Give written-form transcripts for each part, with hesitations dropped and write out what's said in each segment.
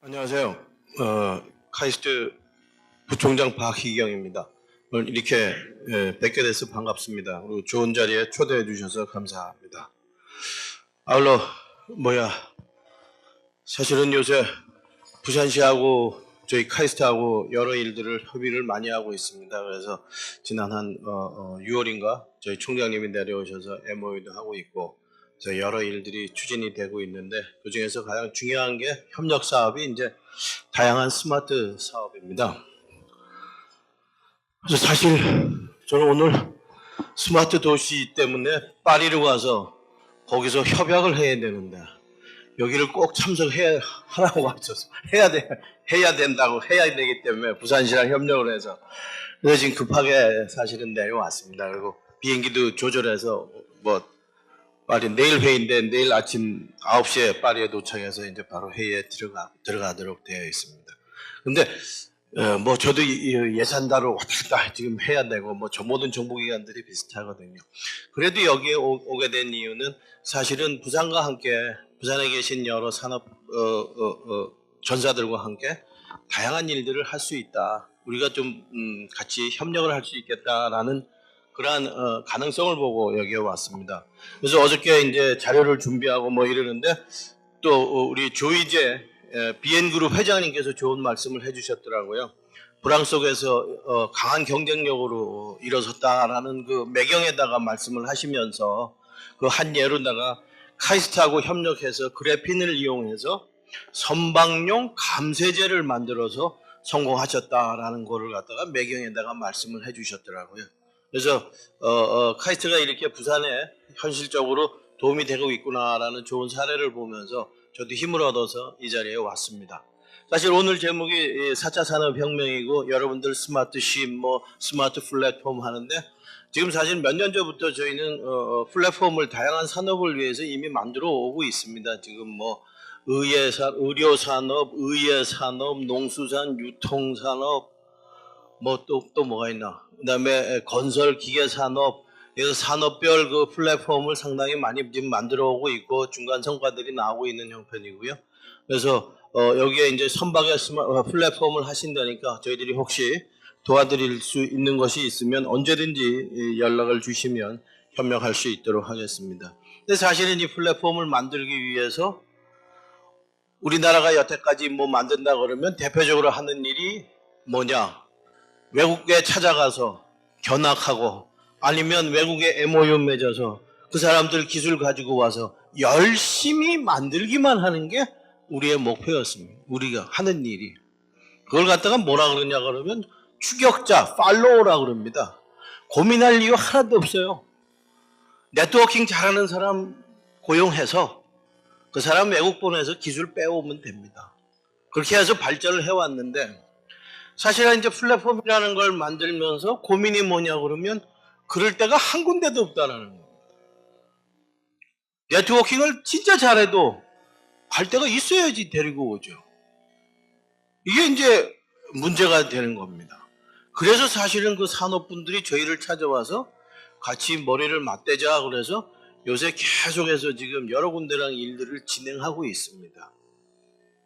안녕하세요. 카이스트 부총장 박희경입니다. 오늘 이렇게 뵙게 돼서 반갑습니다. 그리고 좋은 자리에 초대해 주셔서 감사합니다. 아울러 사실은 요새 부산시하고 저희 카이스트하고 여러 일들을 협의를 많이 하고 있습니다. 그래서 지난 한 6월인가 저희 총장님이 내려오셔서 MOU도 하고 있고 여러 일들이 추진이 되고 있는데 그중에서 가장 중요한 게 협력 사업이 이제 다양한 스마트 사업입니다. 그래서 사실 저는 오늘 스마트 도시 때문에 파리를 가서 거기서 협약을 해야 되는데 여기를 꼭 참석하라고 하셔서 해야 된다고 해야 되기 때문에 부산시랑 협력을 해서 그래서 지금 급하게 사실은 내려왔습니다. 그리고 비행기도 조절해서 파리 내일 회의인데 내일 아침 9시에 파리에 도착해서 이제 바로 회의에 들어가도록 되어 있습니다. 근데 저도 예산다로 왔다 갔다 지금 해야 되고 모든 정보기관들이 비슷하거든요. 그래도 여기에 오게 된 이유는 사실은 부산과 함께 부산에 계신 여러 산업 전사들과 함께 다양한 일들을 할 수 있다. 우리가 좀 같이 협력을 할 수 있겠다라는 그러한 가능성을 보고 여기에 왔습니다. 그래서 어저께 이제 자료를 준비하고 이러는데 또 우리 조이제 비엔그룹 회장님께서 좋은 말씀을 해주셨더라고요. 불황 속에서 강한 경쟁력으로 일어섰다라는 그 매경에다가 말씀을 하시면서 그 한 예로다가 카이스트하고 협력해서 그래핀을 이용해서 선박용 감세제를 만들어서 성공하셨다라는 거를 갖다가 매경에다가 말씀을 해주셨더라고요. 그래서 카이스트가 이렇게 부산에 현실적으로 도움이 되고 있구나라는 좋은 사례를 보면서 저도 힘을 얻어서 이 자리에 왔습니다. 사실 오늘 제목이 4차 산업혁명이고 여러분들 스마트쉽, 스마트 플랫폼 하는데 지금 사실 몇 년 전부터 저희는 플랫폼을 다양한 산업을 위해서 이미 만들어 오고 있습니다. 지금 의료산업, 의예산업, 농수산, 유통산업, 또 뭐가 있나? 그 다음에 건설 기계산업, 그래서 산업별 그 플랫폼을 상당히 많이 지금 만들어 오고 있고 중간 성과들이 나오고 있는 형편이고요. 그래서 여기에 이제 선박의 플랫폼을 하신다니까 저희들이 혹시 도와드릴 수 있는 것이 있으면 언제든지 연락을 주시면 협력할 수 있도록 하겠습니다. 근데 사실은 이 플랫폼을 만들기 위해서 우리나라가 여태까지 만든다 그러면 대표적으로 하는 일이 뭐냐? 외국에 찾아가서 견학하고 아니면 외국에 MOU 맺어서 그 사람들 기술 가지고 와서 열심히 만들기만 하는 게 우리의 목표였습니다. 우리가 하는 일이. 그걸 갖다가 뭐라 그러냐 그러면 추격자, 팔로우라 그럽니다. 고민할 이유 하나도 없어요. 네트워킹 잘하는 사람 고용해서 그 사람 외국 보내서 기술 빼오면 됩니다. 그렇게 해서 발전을 해왔는데 사실은 이제 플랫폼이라는 걸 만들면서 고민이 뭐냐 그러면 그럴 데가 한 군데도 없다라는 거예요. 네트워킹을 진짜 잘해도 갈 데가 있어야지 데리고 오죠. 이게 이제 문제가 되는 겁니다. 그래서 사실은 그 산업분들이 저희를 찾아와서 같이 머리를 맞대자 그래서 요새 계속해서 지금 여러 군데랑 일들을 진행하고 있습니다.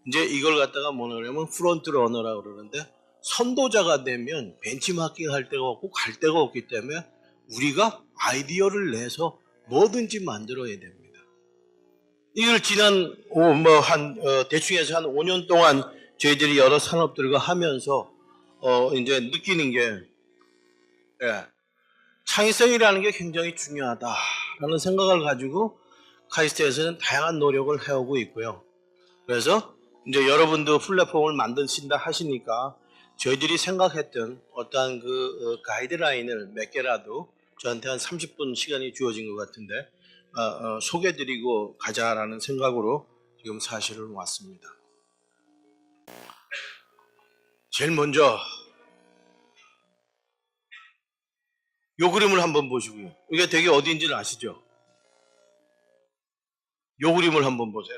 이제 이걸 갖다가 뭐라 그러면 프론트 러너라고 그러는데 선도자가 되면 벤치마킹 할 데가 없고 갈 데가 없기 때문에 우리가 아이디어를 내서 뭐든지 만들어야 됩니다. 이걸 지난 대충 해서 한 5년 동안 저희들이 여러 산업들과 하면서 이제 느끼는 게 창의성이라는 게 굉장히 중요하다라는 생각을 가지고 카이스트에서는 다양한 노력을 해오고 있고요. 그래서 이제 여러분도 플랫폼을 만드신다 하시니까 저희들이 생각했던 어떠한 그 가이드라인을 몇 개라도 저한테 한 30분 시간이 주어진 것 같은데 소개드리고 가자라는 생각으로 지금 사실은 왔습니다. 제일 먼저 요 그림을 한번 보시고요. 이게 되게 어디인지는 아시죠? 요 그림을 한번 보세요.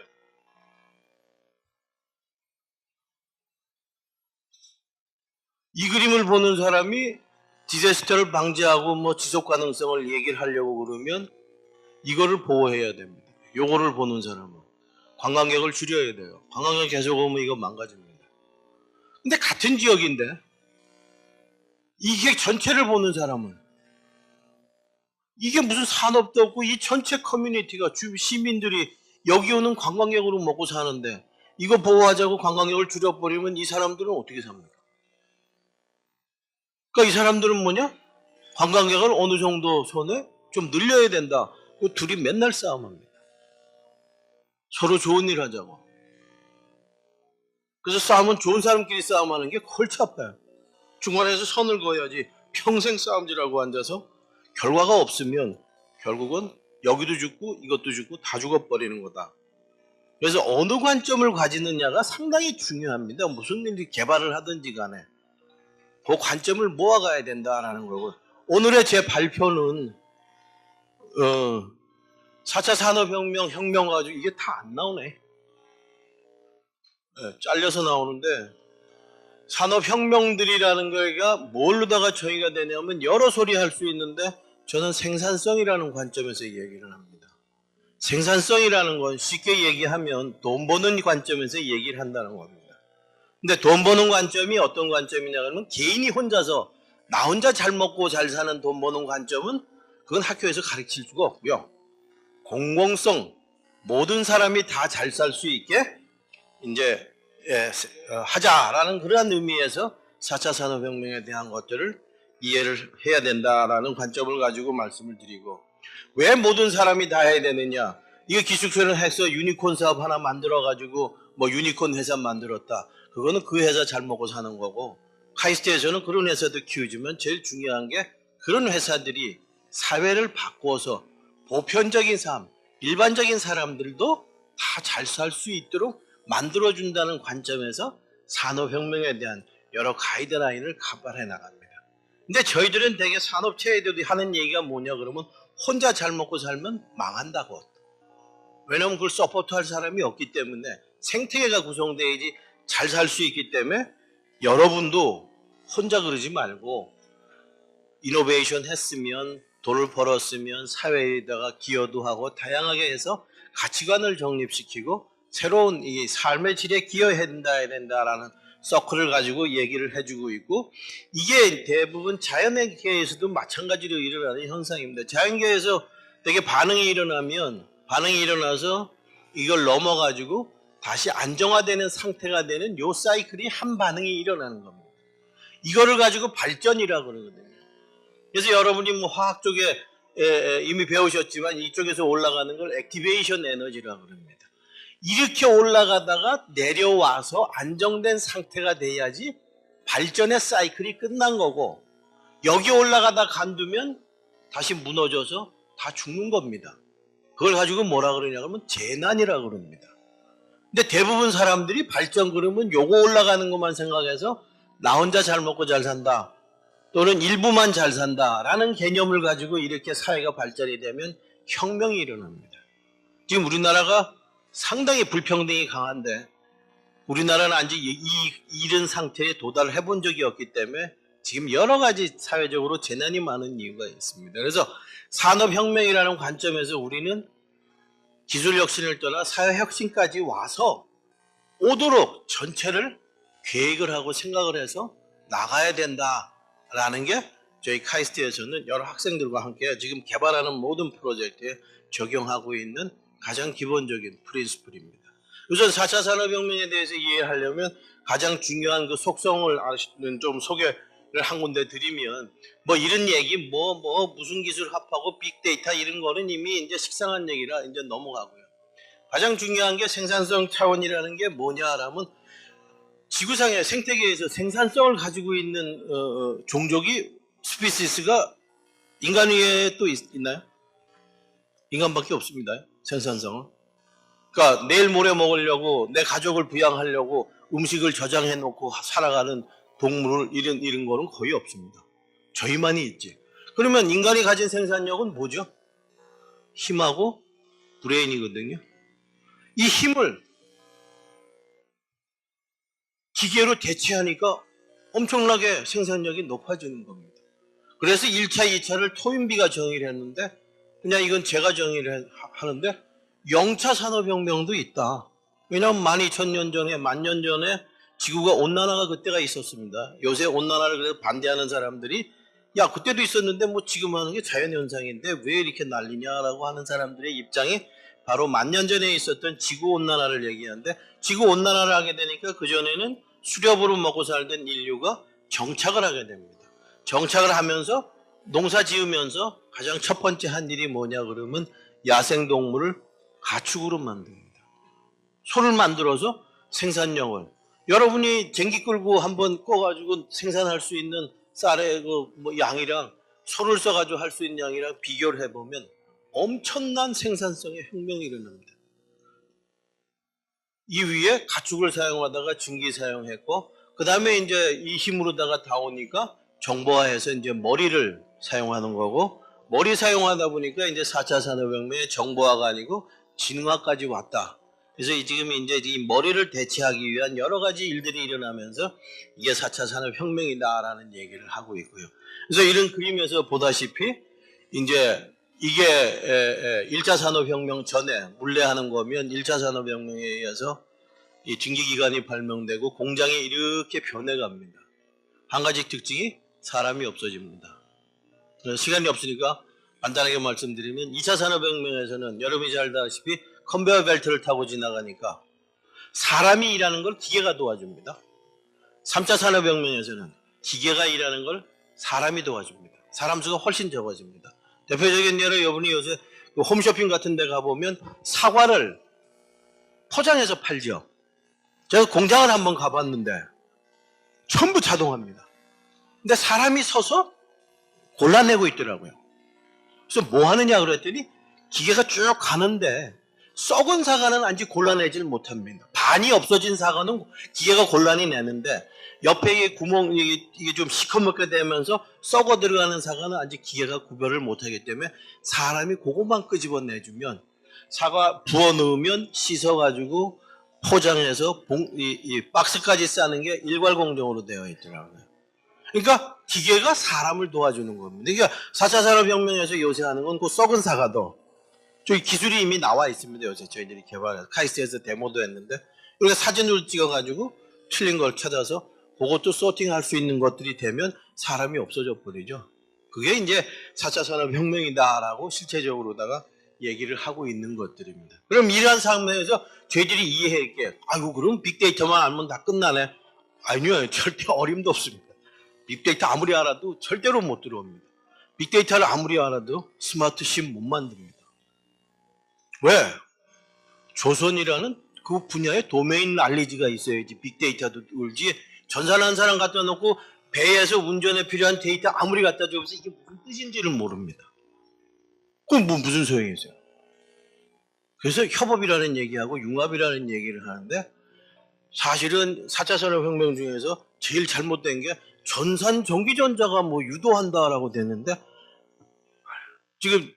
이 그림을 보는 사람이 디자스터를 방지하고 지속 가능성을 얘기를 하려고 그러면 이거를 보호해야 됩니다. 요거를 보는 사람은. 관광객을 줄여야 돼요. 관광객 계속 오면 이거 망가집니다. 근데 같은 지역인데 이게 전체를 보는 사람은 이게 무슨 산업도 없고 이 전체 커뮤니티가 시민들이 여기 오는 관광객으로 먹고 사는데 이거 보호하자고 관광객을 줄여버리면 이 사람들은 어떻게 삽니까? 그러니까 이 사람들은 뭐냐? 관광객을 어느 정도 선에 좀 늘려야 된다. 그 둘이 맨날 싸움합니다. 서로 좋은 일 하자고. 그래서 싸움은 좋은 사람끼리 싸움하는 게 골치 아파요. 중간에서 선을 그어야지 평생 싸움질하고 앉아서 결과가 없으면 결국은 여기도 죽고 이것도 죽고 다 죽어버리는 거다. 그래서 어느 관점을 가지느냐가 상당히 중요합니다. 무슨 일이 개발을 하든지 간에 그 관점을 모아가야 된다라는 거고, 오늘의 제 발표는 4차 산업혁명 혁명 가지고 이게 다 안 나오네. 잘려서 나오는데 산업혁명들이라는 거가 뭘로다가 저희가 되냐면 여러 소리 할 수 있는데 저는 생산성이라는 관점에서 얘기를 합니다. 생산성이라는 건 쉽게 얘기하면 돈 버는 관점에서 얘기를 한다는 겁니다. 근데 돈 버는 관점이 어떤 관점이냐 하면 개인이 혼자서 나 혼자 잘 먹고 잘 사는 돈 버는 관점은 그건 학교에서 가르칠 수가 없고요. 공공성, 모든 사람이 다 잘 살 수 있게 이제 하자라는 그러한 의미에서 4차 산업혁명에 대한 것들을 이해를 해야 된다라는 관점을 가지고 말씀을 드리고, 왜 모든 사람이 다 해야 되느냐? 이거 기숙사를 해서 유니콘 사업 하나 만들어 가지고 뭐 유니콘 회사 만들었다. 그거는 그 회사 잘 먹고 사는 거고, 카이스트에서는 그런 회사도 키우지만 제일 중요한 게 그런 회사들이 사회를 바꾸어서 보편적인 삶, 일반적인 사람들도 다 잘 살 수 있도록 만들어준다는 관점에서 산업혁명에 대한 여러 가이드라인을 개발해 나갑니다. 근데 저희들은 되게 산업체에도 하는 얘기가 뭐냐 그러면 혼자 잘 먹고 살면 망한다고. 왜냐하면 그걸 서포트할 사람이 없기 때문에, 생태계가 구성돼야지 잘 살 수 있기 때문에 여러분도 혼자 그러지 말고 이노베이션 했으면, 돈을 벌었으면 사회에다가 기여도 하고 다양하게 해서 가치관을 정립시키고 새로운 이 삶의 질에 기여해야 된다라는 서클을 가지고 얘기를 해주고 있고, 이게 대부분 자연계에서도 마찬가지로 일어나는 현상입니다. 자연계에서 되게 반응이 일어나서 이걸 넘어가지고 다시 안정화되는 상태가 되는 요 사이클이 한 반응이 일어나는 겁니다. 이거를 가지고 발전이라고 그러거든요. 그래서 여러분이 뭐 화학 쪽에 이미 배우셨지만 이쪽에서 올라가는 걸 액티베이션 에너지라고 그럽니다. 이렇게 올라가다가 내려와서 안정된 상태가 돼야지 발전의 사이클이 끝난 거고, 여기 올라가다 간두면 다시 무너져서 다 죽는 겁니다. 그걸 가지고 뭐라 그러냐 그러면 재난이라고 그럽니다. 근데 대부분 사람들이 발전 그러면 요거 올라가는 것만 생각해서 나 혼자 잘 먹고 잘 산다, 또는 일부만 잘 산다라는 개념을 가지고 이렇게 사회가 발전이 되면 혁명이 일어납니다. 지금 우리나라가 상당히 불평등이 강한데 우리나라는 아직 이런 상태에 도달을 해본 적이 없기 때문에 지금 여러 가지 사회적으로 재난이 많은 이유가 있습니다. 그래서 산업혁명이라는 관점에서 우리는 기술혁신을 떠나 사회혁신까지 와서 오도록 전체를 계획을 하고 생각을 해서 나가야 된다라는 게 저희 카이스트에서는 여러 학생들과 함께 지금 개발하는 모든 프로젝트에 적용하고 있는 가장 기본적인 프린시플입니다. 우선 4차 산업혁명에 대해서 이해하려면 가장 중요한 그 속성을 아시는 좀 소개를 한 군데 드리면, 뭐 이런 얘기 무슨 기술 합하고 빅데이터 이런 거는 이미 이제 식상한 얘기라 이제 넘어가고요. 가장 중요한 게 생산성 차원이라는 게 뭐냐라면, 지구상의 생태계에서 생산성을 가지고 있는 종족이 스피시스가 인간 위에 또 있나요? 인간밖에 없습니다. 생산성은. 그러니까 내일 모레 먹으려고, 내 가족을 부양하려고 음식을 저장해 놓고 살아가는 동물을 이런 거는 거의 없습니다. 저희만이 있지. 그러면 인간이 가진 생산력은 뭐죠? 힘하고 브레인이거든요. 이 힘을 기계로 대체하니까 엄청나게 생산력이 높아지는 겁니다. 그래서 1차, 2차를 토인비가 정의를 했는데, 그냥 이건 제가 정의를 하는데 0차 산업혁명도 있다. 왜냐하면 12,000년 전에, 10,000년 전에 지구가 온난화가 그때가 있었습니다. 요새 온난화를 그래서 반대하는 사람들이 야 그때도 있었는데 뭐 지금 하는 게 자연현상인데 왜 이렇게 난리냐라고 하는 사람들의 입장이 바로 10,000년 전에 있었던 지구온난화를 얘기하는데, 지구온난화를 하게 되니까 그전에는 수렵으로 먹고 살던 인류가 정착을 하게 됩니다. 정착을 하면서 농사 지으면서 가장 첫 번째 한 일이 뭐냐 그러면 야생동물을 가축으로 만듭니다. 소를 만들어서 생산량을, 여러분이 쟁기 끌고 한번 꺼가지고 생산할 수 있는 쌀의 뭐 양이랑 소를 써가지고 할 수 있는 양이랑 비교를 해보면 엄청난 생산성의 혁명이 일어납니다. 이 위에 가축을 사용하다가 증기 사용했고, 그 다음에 이제 이 힘으로다가 다 오니까 정보화해서 이제 머리를 사용하는 거고, 머리 사용하다 보니까 이제 4차 산업혁명의 정보화가 아니고 지능화까지 왔다. 그래서 지금 이제 이 머리를 대체하기 위한 여러 가지 일들이 일어나면서 이게 4차 산업혁명이다라는 얘기를 하고 있고요. 그래서 이런 그림에서 보다시피 이제 이게 1차 산업혁명 전에 물레하는 거면 1차 산업혁명에 의해서 이 증기기관이 발명되고 공장이 이렇게 변해갑니다. 한 가지 특징이 사람이 없어집니다. 시간이 없으니까 간단하게 말씀드리면 2차 산업혁명에서는 여러분이 잘 아다시피 컨베어 벨트를 타고 지나가니까 사람이 일하는 걸 기계가 도와줍니다. 3차 산업혁명에서는 기계가 일하는 걸 사람이 도와줍니다. 사람 수가 훨씬 적어집니다. 대표적인 예로 여러분이 요새 홈쇼핑 같은 데 가보면 사과를 포장해서 팔죠. 제가 공장을 한번 가봤는데 전부 자동화입니다. 근데 사람이 서서 골라내고 있더라고요. 그래서 뭐 하느냐 그랬더니 기계가 쭉 가는데 썩은 사과는 아직 골라내질 못합니다. 반이 없어진 사과는 기계가 골라내는데 옆에 이게 구멍, 이게 좀 시커멓게 되면서 썩어 들어가는 사과는 아직 기계가 구별을 못하기 때문에 사람이 그것만 끄집어내주면 사과 부어 넣으면 씻어가지고 포장해서 이 박스까지 싸는 게 일괄공정으로 되어 있더라고요. 그러니까 기계가 사람을 도와주는 겁니다. 그러니까 4차 산업혁명에서 요새 하는 건 그 썩은 사과도 저기 기술이 이미 나와 있습니다. 요새 저희들이 개발해서 카이스트에서 데모도 했는데 이렇게 사진으로 찍어가지고 틀린 걸 찾아서 그것도 소팅할 수 있는 것들이 되면 사람이 없어져 버리죠. 그게 이제 4차 산업혁명이다라고 실체적으로다가 얘기를 하고 있는 것들입니다. 그럼 이러한 상황에서 저희들이 이해할 게 아이고 그럼 빅데이터만 알면 다 끝나네. 아니요. 절대 어림도 없습니다. 빅데이터 아무리 알아도 절대로 못 들어옵니다. 빅데이터를 아무리 알아도 스마트십 못 만듭니다. 왜? 조선이라는 그 분야의 도메인 날리지가 있어야지 빅데이터도 울지. 전산한 사람 갖다 놓고 배에서 운전에 필요한 데이터 아무리 갖다 줘서 이게 무슨 뜻인지를 모릅니다. 그럼 뭐 무슨 소용이 있어요? 그래서 협업이라는 얘기하고 융합이라는 얘기를 하는데 사실은 4차 산업혁명 중에서 제일 잘못된 게 전산 전기전자가 뭐 유도한다라고 됐는데 지금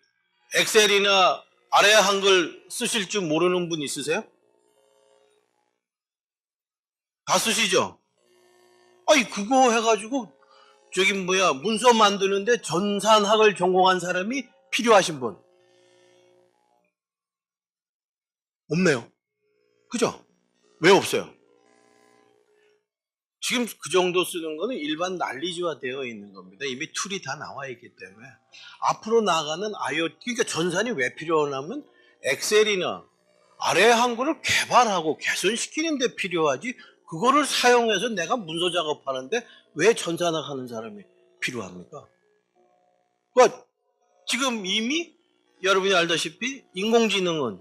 엑셀이나 아래 한글 쓰실 줄 모르는 분 있으세요? 다 쓰시죠? 아니 그거 해가지고 저기 뭐야 문서 만드는데 전산학을 전공한 사람이 필요하신 분 없네요. 그죠? 왜 없어요? 지금 그 정도 쓰는 거는 일반 난리지화 되어 있는 겁니다. 이미 툴이 다 나와 있기 때문에 앞으로 나가는 IoT, 그러니까 전산이 왜 필요하냐면 엑셀이나 아래 한글을 개발하고 개선시키는 데 필요하지 그거를 사용해서 내가 문서 작업하는데 왜 전산학 하는 사람이 필요합니까? 그러니까 지금 이미 여러분이 알다시피 인공지능은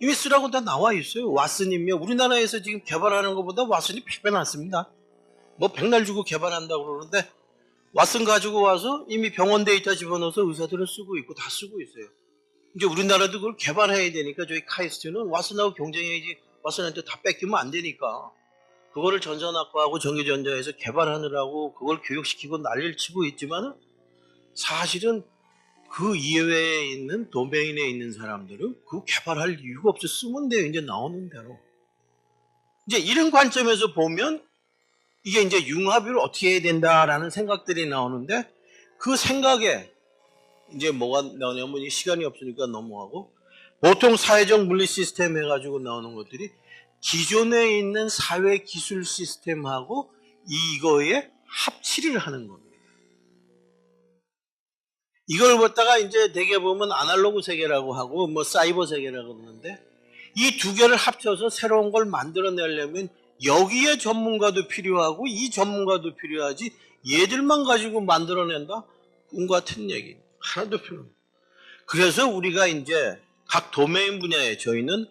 이미 쓰라고 다 나와 있어요. 왓슨이며 우리나라에서 지금 개발하는 것보다 왓슨이 100배 낫습니다. 뭐 백날 주고 개발한다고 그러는데 왓슨 가지고 와서 이미 병원 데이터 집어넣어서 의사들은 쓰고 있고 다 쓰고 있어요. 이제 우리나라도 그걸 개발해야 되니까 저희 카이스트는 왓슨하고 경쟁해야지 왓슨한테 다 뺏기면 안 되니까 그거를 전산학과하고 전기전자에서 개발하느라고 그걸 교육시키고 난리를 치고 있지만은 사실은 그 이외에 있는 도메인에 있는 사람들은 그 개발할 이유가 없어. 쓰면 돼요. 이제 나오는 대로. 이제 이런 관점에서 보면 이게 이제 융합을 어떻게 해야 된다라는 생각들이 나오는데 그 생각에 이제 뭐가 나오냐면 이 시간이 없으니까 넘어가고 보통 사회적 물리 시스템 해가지고 나오는 것들이 기존에 있는 사회 기술 시스템하고 이거에 합치를 하는 겁니다. 이걸 갖다가 이제 대개 보면 아날로그 세계라고 하고 뭐 사이버 세계라고 그러는데 이 두 개를 합쳐서 새로운 걸 만들어내려면 여기에 전문가도 필요하고 이 전문가도 필요하지 얘들만 가지고 만들어낸다? 꿈 같은 얘기. 하나도 필요 없어요. 그래서 우리가 이제 각 도메인 분야에 저희는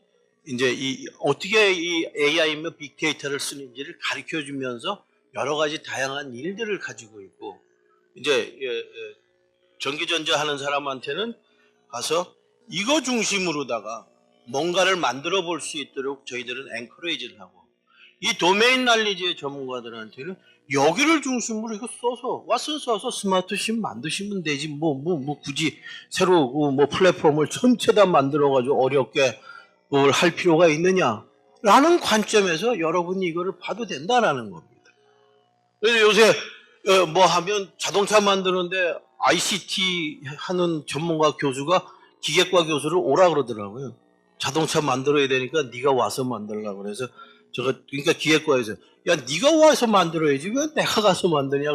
이제 어떻게 이 AI며 빅데이터를 쓰는지를 가르쳐 주면서 여러 가지 다양한 일들을 가지고 있고 이제 전기전자 하는 사람한테는 가서 이거 중심으로다가 뭔가를 만들어 볼 수 있도록 저희들은 엔커레이지를 하고 이 도메인 날리지의 전문가들한테는 여기를 중심으로 이거 써서 왓슨 써서 스마트신 만드시면 되지 뭐 굳이 새로 뭐 플랫폼을 전체 다 만들어 가지고 어렵게 뭘 할 필요가 있느냐라는 관점에서 여러분이 이거를 봐도 된다라는 겁니다. 그래서 요새 뭐 하면 자동차 만드는데 ICT 하는 전문가 교수가 기계과 교수를 오라 그러더라고요. 자동차 만들어야 되니까 네가 와서 만들라고 그래서 그러니까 기계과에서 야 네가 와서 만들어야지 왜 내가 가서 만드냐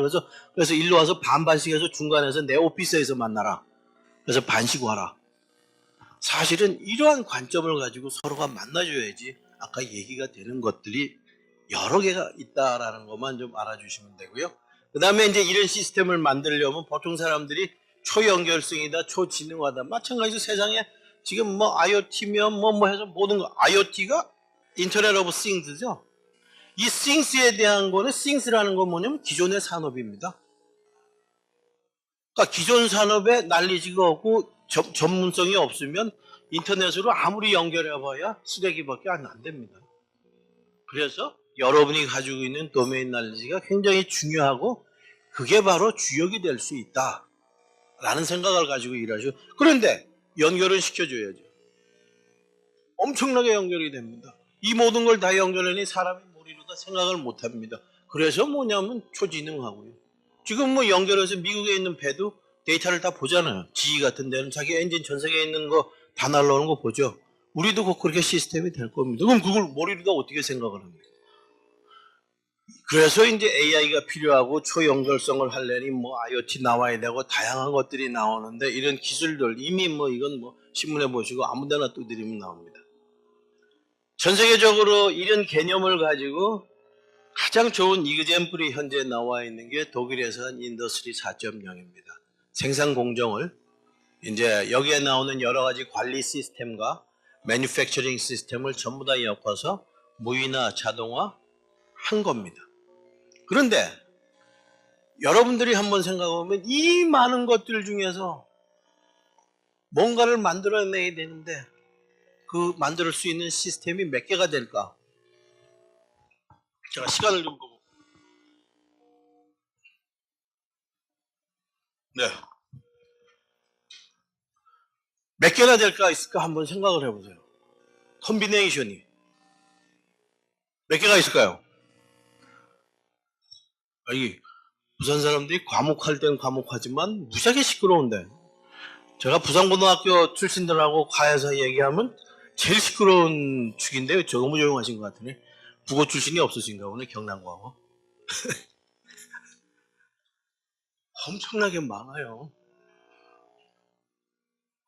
그래서 일로 와서 반반씩 해서 중간에서 내 오피스에서 만나라. 그래서 반씩 와라. 사실은 이러한 관점을 가지고 서로가 만나줘야지 아까 얘기가 되는 것들이 여러 개가 있다라는 것만 좀 알아주시면 되고요. 그 다음에 이제 이런 시스템을 만들려면 보통 사람들이 초연결성이다, 초지능화다. 마찬가지로 세상에 지금 뭐 IoT면 뭐 해서 모든 거 IoT가 인터넷 오브 싱스죠. 이 싱스에 대한 거는 싱스라는 건 뭐냐면 기존의 산업입니다. 그러니까 기존 산업에 난리지가 없고 전문성이 없으면 인터넷으로 아무리 연결해봐야 쓰레기밖에 안 됩니다. 그래서 여러분이 가지고 있는 도메인 날리지가 굉장히 중요하고 그게 바로 주역이 될 수 있다라는 생각을 가지고 일하죠. 그런데 연결은 시켜줘야죠. 엄청나게 연결이 됩니다. 이 모든 걸 다 연결하니 사람이 머리로 다 생각을 못합니다. 그래서 뭐냐면 초지능하고요. 지금 뭐 연결해서 미국에 있는 배도 데이터를 다 보잖아요. 지휘 같은 데는 자기 엔진 전 세계에 있는 거 다 날라오는 거 보죠. 우리도 곧 그렇게 시스템이 될 겁니다. 그럼 그걸 머리로 다 어떻게 생각을 합니까? 그래서 이제 AI가 필요하고 초연결성을 하려니 뭐 IoT 나와야 되고 다양한 것들이 나오는데 이런 기술들 이미 뭐 이건 뭐 신문에 보시고 아무데나 두드리면 나옵니다. 전 세계적으로 이런 개념을 가지고 가장 좋은 이그젠플이 현재 나와 있는 게 독일에서 한 인더스트리 4.0입니다. 생산 공정을 이제 여기에 나오는 여러 가지 관리 시스템과 매뉴팩처링 시스템을 전부 다 엮어서 무인화, 자동화 한 겁니다. 그런데 여러분들이 한번 생각해보면 이 많은 것들 중에서 뭔가를 만들어내야 되는데 그 만들 수 있는 시스템이 몇 개가 될까? 제가 시간을 좀 보고 네. 몇 개나 될까 있을까 한번 생각을 해보세요. 컨비네이션이 몇 개가 있을까요? 이 부산 사람들이 과목할 땐 과목하지만 무지하게 시끄러운데 제가 부산고등학교 출신들하고 과에서 얘기하면 제일 시끄러운 축인데 너무 조용하신 것 같으네. 국어 출신이 없으신가 보네. 경남고하고 엄청나게 많아요.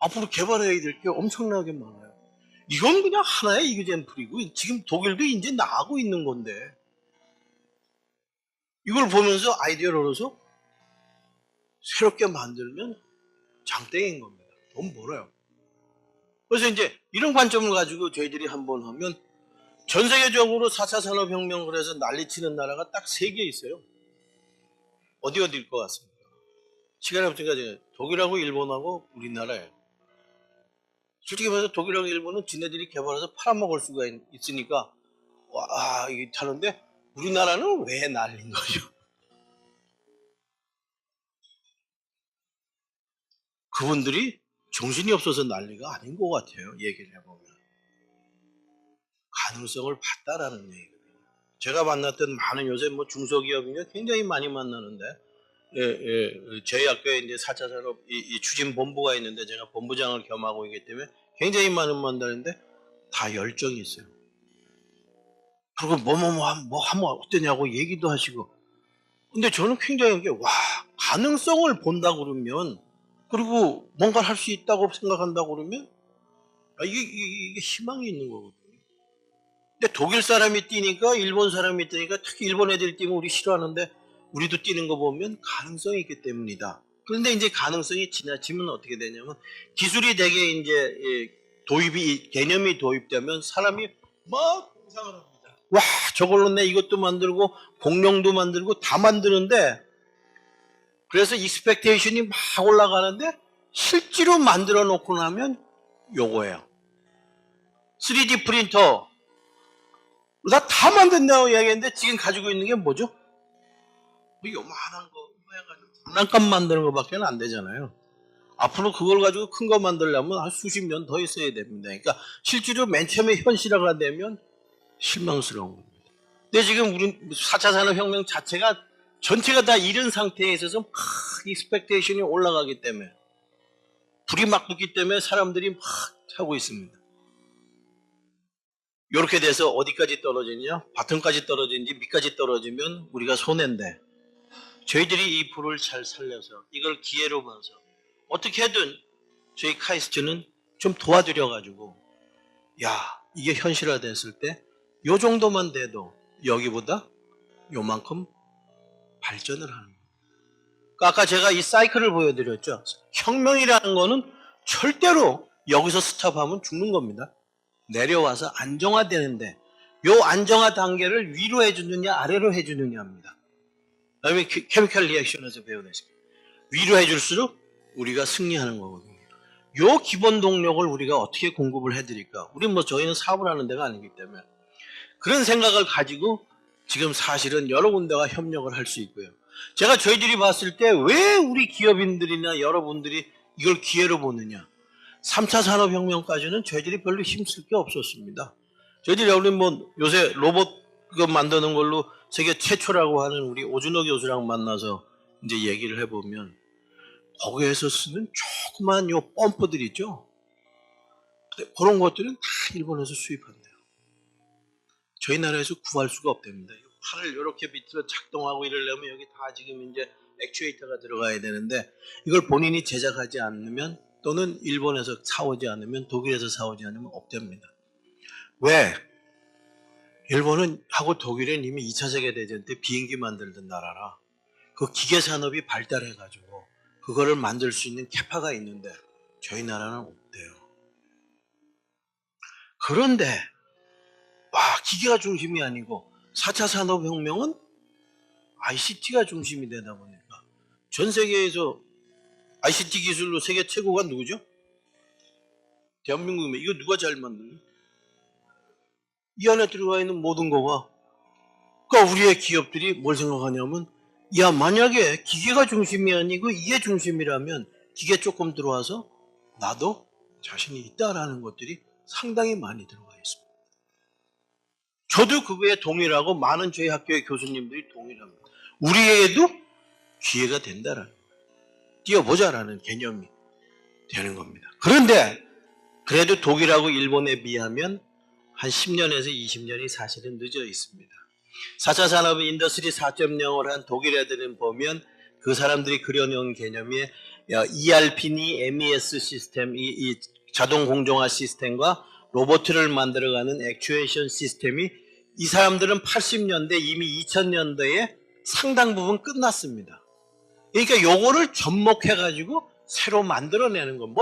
앞으로 개발해야 될 게 엄청나게 많아요. 이건 그냥 하나의 이그젠플이고 지금 독일도 이제 나가고 있는 건데 이걸 보면서 아이디어를 얻어서 새롭게 만들면 장땡인 겁니다. 돈 벌어요. 그래서 이제 이런 관점을 가지고 저희들이 한번 하면 전 세계적으로 4차 산업혁명을 해서 난리치는 나라가 딱 3개 있어요. 어디일 것 같습니까? 시간이 없으니까 독일하고 일본하고 우리나라예요. 솔직히 말해서 독일하고 일본은 지네들이 개발해서 팔아먹을 수가 있으니까 와 이게 타는데 우리나라는 왜 난린 거죠? 그분들이 정신이 없어서 난리가 아닌 것 같아요. 얘기를 해보면. 가능성을 봤다라는 얘기거든요. 제가 만났던 많은 요새 뭐 중소기업이면 굉장히 많이 만나는데 저희 학교에 이제 4차 산업 이 추진 본부가 있는데 제가 본부장을 겸하고 있기 때문에 굉장히 많은 만나는데 다 열정이 있어요. 그리고 뭐 하면 어떠냐고 얘기도 하시고. 근데 저는 굉장히 가능성을 본다 그러면, 그리고 뭔가를 할 수 있다고 생각한다 그러면, 이게 희망이 있는 거거든요. 근데 독일 사람이 뛰니까, 일본 사람이 뛰니까, 특히 일본 애들이 뛰면 우리 싫어하는데, 우리도 뛰는 거 보면 가능성이 있기 때문이다. 그런데 이제 가능성이 지나치면 어떻게 되냐면, 기술이 되게 이제 개념이 도입되면 사람이 막 상상을 합니다. 와, 저걸로 내 이것도 만들고 공룡도 만들고 다 만드는데, 그래서 익스펙테이션이 막 올라가는데 실제로 만들어 놓고 나면 요거예요. 3D 프린터 나 다 만든다고 이야기했는데 지금 가지고 있는 게 뭐죠? 뭐 요만한 거 해가지고 장난감 만드는 거밖에 안 되잖아요. 앞으로 그걸 가지고 큰 거 만들려면 한 수십 년 더 있어야 됩니다. 그러니까 실제로 맨 처음에 현실화가 되면 실망스러운 겁니다. 근데 지금 우리 4차 산업혁명 자체가 전체가 다 이런 상태에 있어서 막 익스펙테이션이 올라가기 때문에, 불이 막 붙기 때문에 사람들이 막 하고 있습니다. 이렇게 돼서 어디까지 떨어지냐? 바텀까지 떨어지는지 밑까지 떨어지면 우리가 손해인데, 저희들이 이 불을 잘 살려서 이걸 기회로 봐서 어떻게든 저희 카이스트는 좀 도와드려가지고, 이게 현실화됐을 때 요 정도만 돼도 여기보다 요만큼 발전을 하는 거예요. 그러니까 아까 제가 이 사이클을 보여드렸죠. 혁명이라는 거는 절대로 여기서 스탑하면 죽는 겁니다. 내려와서 안정화되는데, 요 안정화 단계를 위로 해주느냐 아래로 해주느냐입니다. 그다음에 케미컬 리액션에서 배워냈습니다. 위로 해줄수록 우리가 승리하는 거거든요. 요 기본 동력을 우리가 어떻게 공급을 해드릴까? 저희는 사업을 하는 데가 아니기 때문에 그런 생각을 가지고 지금 사실은 여러 군데가 협력을 할 수 있고요. 제가 저희들이 봤을 때 왜 우리 기업인들이나 여러분들이 이걸 기회로 보느냐? 3차 산업혁명까지는 저희들이 별로 힘쓸 게 없었습니다. 저희들이 요새 로봇 만드는 걸로 세계 최초라고 하는 우리 오준호 교수랑 만나서 이제 얘기를 해보면, 거기에서 쓰는 조그만 요 펌프들 있죠? 그런 것들은 다 일본에서 수입한대요. 저희 나라에서 구할 수가 없답니다. 팔을 이렇게 밑으로 작동하고 이러려면 여기 다 지금 이제 액추에이터가 들어가야 되는데, 이걸 본인이 제작하지 않으면, 또는 일본에서 사오지 않으면, 독일에서 사오지 않으면 없답니다. 왜? 일본은 하고 독일은 이미 2차 세계대전 때 비행기 만들던 나라라. 그 기계 산업이 발달해가지고 그거를 만들 수 있는 캐파가 있는데 저희 나라는 없대요. 그런데 기계가 중심이 아니고 4차 산업혁명은 ICT가 중심이 되다 보니까 전 세계에서 ICT 기술로 세계 최고가 누구죠? 대한민국이면 이거 누가 잘 만드냐? 이 안에 들어가 있는 모든 거가, 그러니까 우리의 기업들이 뭘 생각하냐면, 만약에 기계가 중심이 아니고 이게 중심이라면 기계 조금 들어와서 나도 자신이 있다라는 것들이 상당히 많이 들어가 있습니다. 저도 그거에 동일하고 많은 저희 학교의 교수님들이 동일합니다. 우리에게도 기회가 된다라는, 뛰어보자라는 개념이 되는 겁니다. 그런데 그래도 독일하고 일본에 비하면 한 10년에서 20년이 사실은 늦어 있습니다. 4차 산업 인더스트리 4.0을 한 독일 애들은 보면 그 사람들이 그려놓은 개념이 ERP니 MES 시스템, 이 자동 공정화 시스템과 로봇을 만들어가는 액추에이션 시스템이, 이 사람들은 80년대 이미 2000년대에 상당 부분 끝났습니다. 그러니까 요거를 접목해가지고 새로 만들어내는 거.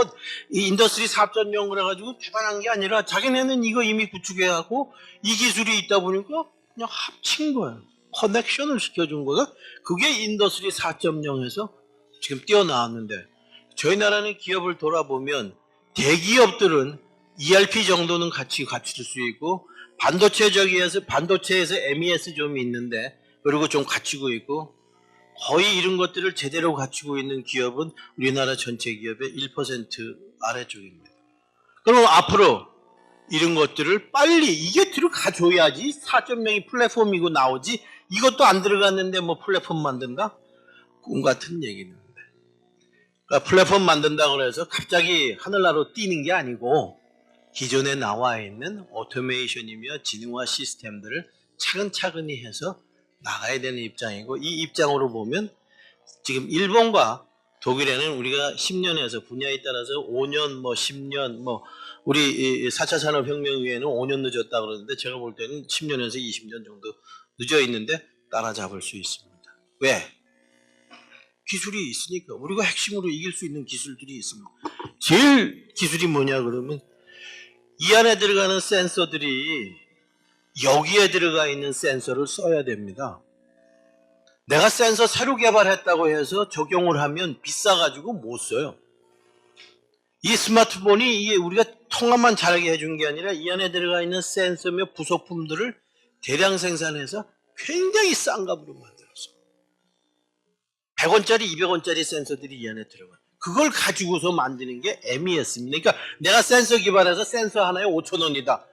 이 인더스트리 4.0 그래가지고 대단한 게 아니라 자기네는 이거 이미 구축해갖고 이 기술이 있다 보니까 그냥 합친 거예요. 커넥션을 시켜준 거가, 그게 인더스트리 4.0에서 지금 뛰어나왔는데, 저희 나라는 기업을 돌아보면 대기업들은 ERP 정도는 같이 갖출 수 있고, 반도체에서 MES 좀 있는데, 그리고 좀 갖추고 있고, 거의 이런 것들을 제대로 갖추고 있는 기업은 우리나라 전체 기업의 1% 아래쪽입니다. 그럼 앞으로 이런 것들을 빨리 이게 들어가줘야지 4.0이 플랫폼이고 나오지, 이것도 안 들어갔는데 플랫폼 만든다? 꿈 같은 얘기는. 그러니까 플랫폼 만든다 그래서 갑자기 하늘나라로 뛰는 게 아니고 기존에 나와 있는 오토메이션이며 지능화 시스템들을 차근차근히 해서 나가야 되는 입장이고, 이 입장으로 보면 지금 일본과 독일에는 우리가 10년에서 분야에 따라서 5년, 뭐 10년, 뭐 우리 4차 산업혁명 이후에는 5년 늦었다 그러는데 제가 볼 때는 10년에서 20년 정도 늦어 있는데 따라잡을 수 있습니다. 왜? 기술이 있으니까. 우리가 핵심으로 이길 수 있는 기술들이 있습니다. 제일 기술이 뭐냐 그러면 이 안에 들어가는 센서들이 여기에 들어가 있는 센서를 써야 됩니다. 내가 센서 새로 개발했다고 해서 적용을 하면 비싸가지고 못 써요. 이 스마트폰이 이게 우리가 통합만 잘하게 해준 게 아니라 이 안에 들어가 있는 센서며 부속품들을 대량 생산해서 굉장히 싼 값으로 만들었어. 100원짜리, 200원짜리 센서들이 이 안에 들어가요. 그걸 가지고서 만드는 게 MES입니다. 그러니까 내가 센서 개발해서 센서 하나에 5,000원이다.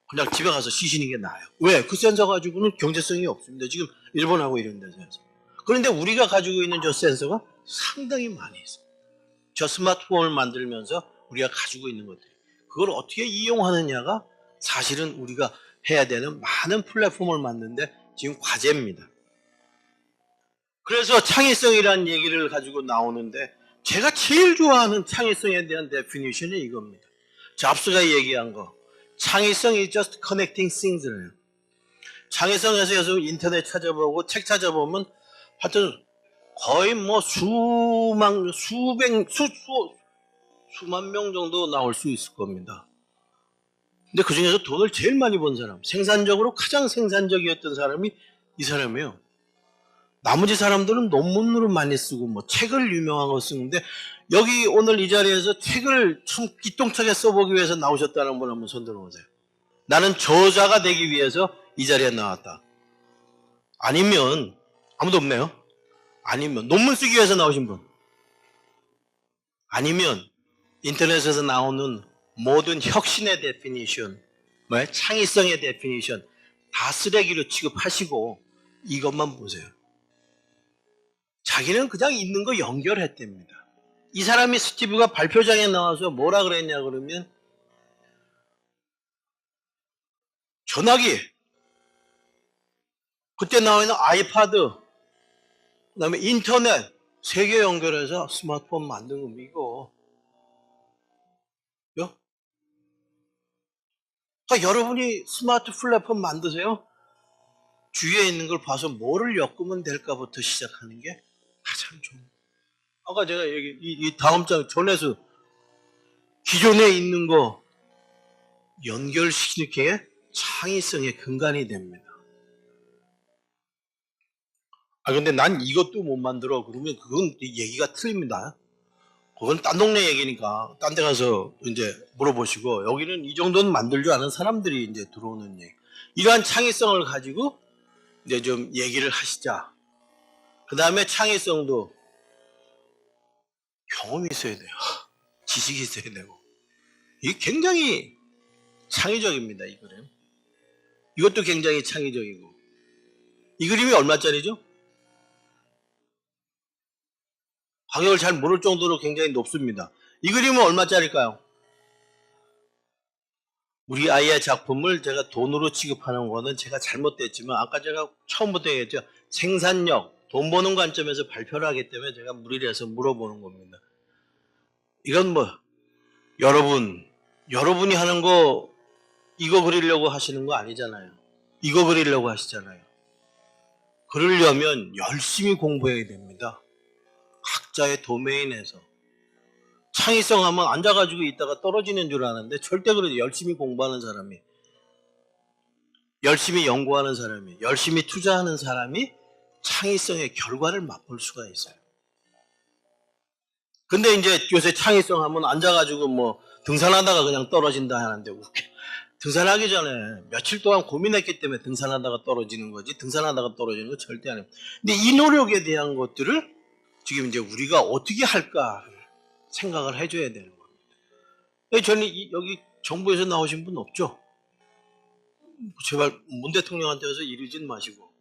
그냥 집에 가서 쉬시는 게 나아요. 왜? 그 센서 가지고는 경제성이 없습니다. 지금 일본하고 이런 데서 해서. 그런데 우리가 가지고 있는 저 센서가 상당히 많이 있어요. 저 스마트폰을 만들면서 우리가 가지고 있는 것들. 그걸 어떻게 이용하느냐가 사실은 우리가 해야 되는 많은 플랫폼을 만드는데 지금 과제입니다. 그래서 창의성이라는 얘기를 가지고 나오는데 제가 제일 좋아하는 창의성에 대한 데피니션이 이겁니다. 잡스가 얘기한 거. 창의성이 just connecting things래요. 창의성에서 인터넷 찾아보고 책 찾아보면 하여튼 거의 뭐 수만 명 정도 나올 수 있을 겁니다. 근데 그 중에서 돈을 제일 많이 번 사람, 생산적으로 가장 생산적이었던 사람이 이 사람이에요. 나머지 사람들은 논문으로 많이 쓰고 뭐 책을 유명한 거 쓰는데 여기 오늘 이 자리에서 책을 참 기똥차게 써보기 위해서 나오셨다는 분 한번 손 들어보세요. 나는 저자가 되기 위해서 이 자리에 나왔다. 아니면 아무도 없네요. 아니면 논문 쓰기 위해서 나오신 분. 아니면 인터넷에서 나오는 모든 혁신의 데피니션, 창의성의 데피니션 다 쓰레기로 취급하시고 이것만 보세요. 자기는 그냥 있는 거 연결했답니다. 이 사람이 스티브가 발표장에 나와서 뭐라 그랬냐 그러면 전화기, 그때 나와 있는 아이패드, 그 다음에 인터넷 세 개 연결해서 스마트폰 만든 겁니다. 이거. 그러니까 여러분이 스마트 플랫폼 만드세요. 주위에 있는 걸 봐서 뭐를 엮으면 될까부터 시작하는 게 가장 좋은. 아까 제가 얘기 이 다음 장 전에서 기존에 있는 거 연결시키는 게 창의성의 근간이 됩니다. 근데 난 이것도 못 만들어. 그러면 그건 얘기가 틀립니다. 그건 딴 동네 얘기니까 딴 데 가서 이제 물어보시고 여기는 이 정도는 만들 줄 아는 사람들이 이제 들어오는 얘기. 이러한 창의성을 가지고 이제 좀 얘기를 하시자. 그 다음에 창의성도 경험이 있어야 돼요. 지식이 있어야 되고. 이게 굉장히 창의적입니다, 이 그림. 이것도 굉장히 창의적이고. 이 그림이 얼마짜리죠? 가격을 잘 모를 정도로 굉장히 높습니다. 이 그림은 얼마짜리일까요? 우리 아이의 작품을 제가 돈으로 취급하는 거는 제가 잘못됐지만 아까 제가 처음부터 얘기했죠. 생산력, 돈 버는 관점에서 발표를 하기 때문에 제가 무리를 해서 물어보는 겁니다. 이건 뭐 여러분이 하는 거 이거 그리려고 하시는 거 아니잖아요. 이거 그리려고 하시잖아요. 그러려면 열심히 공부해야 됩니다. 각자의 도메인에서. 창의성 하면 앉아가지고 있다가 떨어지는 줄 아는데 절대 그러지. 열심히 공부하는 사람이, 열심히 연구하는 사람이, 열심히 투자하는 사람이 창의성의 결과를 맛볼 수가 있어요. 근데 이제 요새 창의성 하면 앉아가지고 뭐 등산하다가 그냥 떨어진다 하는데 웃겨. 등산하기 전에 며칠 동안 고민했기 때문에 등산하다가 떨어지는 거지 등산하다가 떨어지는 거 절대 아니에요. 근데 이 노력에 대한 것들을 지금 이제 우리가 어떻게 할까를 생각을 해줘야 되는 겁니다. 저는 여기 정부에서 나오신 분 없죠? 제발 문 대통령한테 가서 이러진 마시고.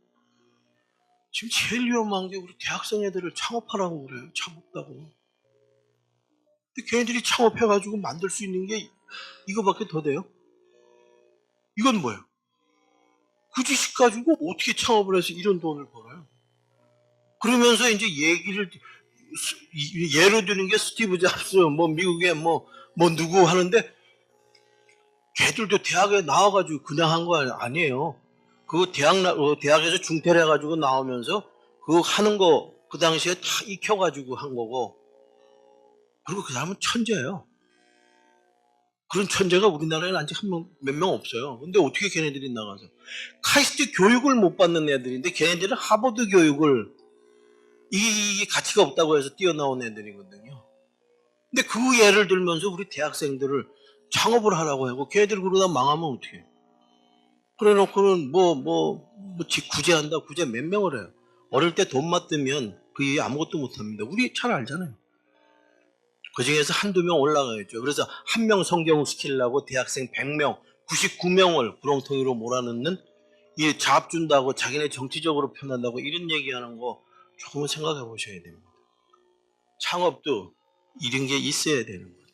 지금 제일 위험한 게 우리 대학생 애들을 창업하라고 그래요. 창업다고. 근데 걔네들이 창업해가지고 만들 수 있는 게 이거밖에 더 돼요? 이건 뭐예요? 그 지식 가지고 어떻게 창업을 해서 이런 돈을 벌어요? 그러면서 이제 얘기를 예로 드는 게 스티브 잡스, 뭐 미국의 뭐 누구 하는데 걔들도 대학에 나와가지고 그냥 한 거 아니에요. 그 대학에서 중퇴를 해가지고 나오면서 그거 하는 거 그 당시에 다 익혀가지고 한 거고, 그리고 그 사람은 천재예요. 그런 천재가 우리나라에는 아직 몇 명 없어요. 근데 어떻게 걔네들이 나가서 카이스트 교육을 못 받는 애들인데 걔네들은 하버드 교육을 이게 가치가 없다고 해서 뛰어나온 애들이거든요. 근데 그 예를 들면서 우리 대학생들을 창업을 하라고 하고 걔네들 그러다 망하면 어떡해. 그래 놓고는 구제한다. 구제 몇 명을 해요. 어릴 때 돈 맞으면 그 이외에 아무것도 못합니다. 우리 잘 알잖아요. 그 중에서 한두 명 올라가겠죠. 그래서 한 명 성경시키려고 대학생 100명, 99명을 구렁텅이로 몰아넣는, 이 잡 준다고 자기네 정치적으로 편한다고 이런 얘기하는 거 조금은 생각해 보셔야 됩니다. 창업도 이런 게 있어야 되는 거죠.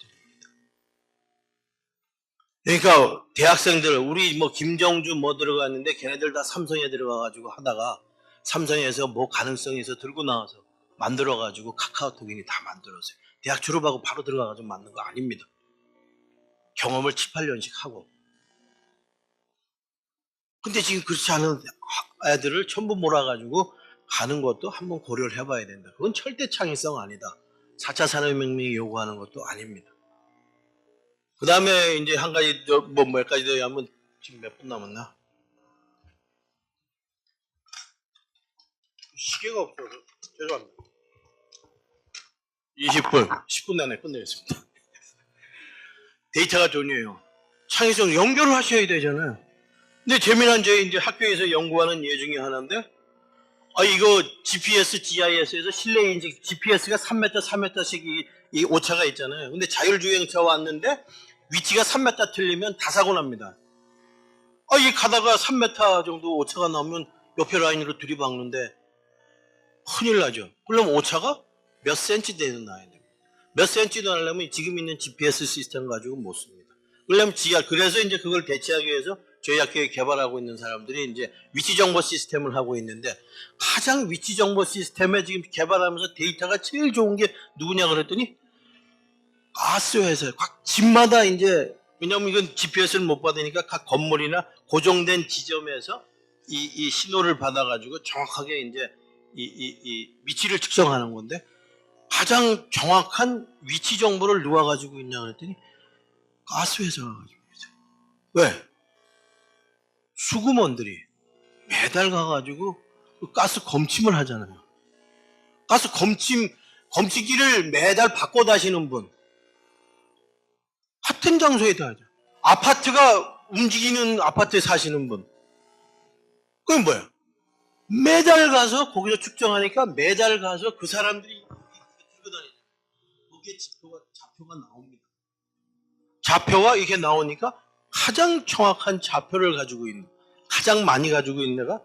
그러니까 대학생들, 우리 뭐 김정주 뭐 들어갔는데 걔네들 다 삼성에 들어가가지고 하다가 삼성에서 뭐 가능성이 있어 들고 나와서 만들어가지고 카카오톡이니 다 만들었어요. 대학 졸업하고 바로 들어가가지고 만든 거 아닙니다. 경험을 7, 8년씩 하고. 근데 지금 그렇지 않은 애들을 전부 몰아가지고 가는 것도 한번 고려를 해봐야 된다. 그건 절대 창의성 아니다. 4차 산업혁명이 요구하는 것도 아닙니다. 그 다음에 이제 한 가지, 몇 가지 더 하면 지금 몇 분 남았나? 시계가 없어서 죄송합니다. 20분, 10분 안에 끝내겠습니다. 데이터가 돈이에요. 창의성 연결을 하셔야 되잖아요. 근데 재미난 제 이제 학교에서 연구하는 예 중에 하나인데, 이거 GPS, GIS에서 실내 인식, GPS가 3m, 3m씩 이 오차가 있잖아요. 근데 자율주행차 왔는데 위치가 3m 틀리면 다 사고 납니다. 이 가다가 3m 정도 오차가 나면 옆에 라인으로 들이박는데 큰일 나죠. 그러면 오차가 몇 센치 되는 나야 돼요. 몇 센치도 하려면 지금 있는 GPS 시스템 가지고 못 씁니다. 그러려면 그래서 이제 그걸 대체하기 위해서 저희 학교에 개발하고 있는 사람들이 이제 위치정보 시스템을 하고 있는데, 가장 위치정보 시스템에 지금 개발하면서 데이터가 제일 좋은 게 누구냐 그랬더니 가스 회사예요. 각 집마다 이제, 왜냐면 이건 GPS를 못 받으니까 각 건물이나 고정된 지점에서 이 신호를 받아가지고 정확하게 이제 이 위치를 측정하는 건데, 가장 정확한 위치 정보를 누가 가지고 있냐 그랬더니 가스 회사가 가지고 있죠. 왜? 수구먼들이 매달 가가지고 그 가스 검침을 하잖아요. 가스 검침기를 매달 바꿔 다시는 분. 같은 장소에 다 하죠. 아파트가 움직이는 아파트에 사시는 분. 그건 뭐야? 매달 가서 거기서 측정하니까 매달 가서 그 사람들이 들고 다니죠. 거기에 좌표가 나옵니다. 좌표가 이렇게 나오니까 가장 정확한 좌표를 가지고 있는, 가장 많이 가지고 있는 데가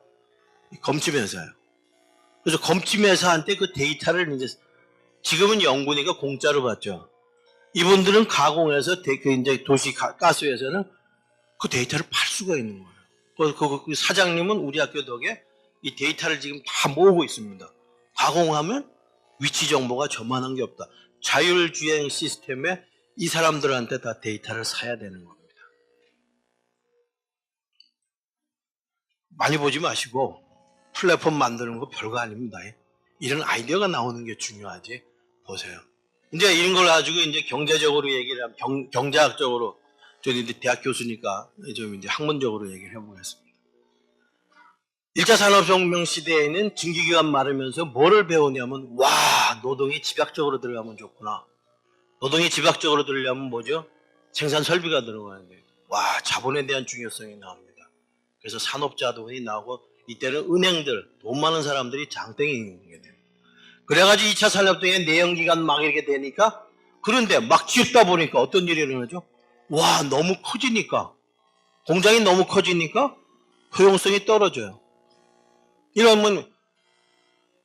검침회사예요. 그래서 검침회사한테 그 데이터를 이제, 지금은 연구니까 공짜로 받죠. 이분들은 가공해서 이제 도시 가스회사는 그 데이터를 팔 수가 있는 거예요. 그 사장님은 우리 학교 덕에 이 데이터를 지금 다 모으고 있습니다. 가공하면 위치 정보가 저만한 게 없다. 자율주행 시스템에 이 사람들한테 다 데이터를 사야 되는 겁니다. 많이 보지 마시고 플랫폼 만드는 거 별거 아닙니다. 이런 아이디어가 나오는 게 중요하지. 보세요. 이제 이런 걸 가지고 이제 경제적으로 얘기를 하면, 경제학적으로, 저는 이제 대학 교수니까 좀 이제 학문적으로 얘기를 해보겠습니다. 1차 산업혁명 시대에는 증기기관 마르면서 뭐를 배우냐면, 노동이 집약적으로 들어가면 좋구나. 노동이 집약적으로 들어가면 뭐죠? 생산 설비가 들어가야 돼요. 자본에 대한 중요성이 나옵니다. 그래서 산업자본이 나오고, 이때는 은행들, 돈 많은 사람들이 장땡이 있는 게 돼요. 그래가지고 2차 산업혁명의 내연기관 막 이렇게 되니까, 그런데 막 짓다 보니까 어떤 일이 일어나죠? 너무 커지니까, 공장이 너무 커지니까 효용성이 떨어져요. 이러면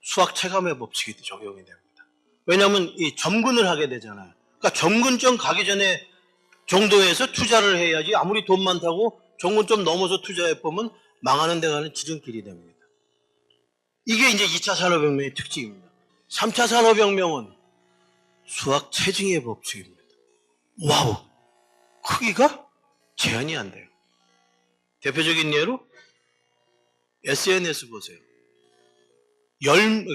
수학 체감의 법칙이 적용이 됩니다. 왜냐하면 이 점근을 하게 되잖아요. 그러니까 점근점 가기 전에 정도에서 투자를 해야지, 아무리 돈 많다고 점근점 넘어서 투자해 보면 망하는 데 가는 지름길이 됩니다. 이게 이제 2차 산업혁명의 특징입니다. 3차 산업혁명은 수학 체증의 법칙입니다. 와우! 크기가 제한이 안 돼요. 대표적인 예로 SNS 보세요.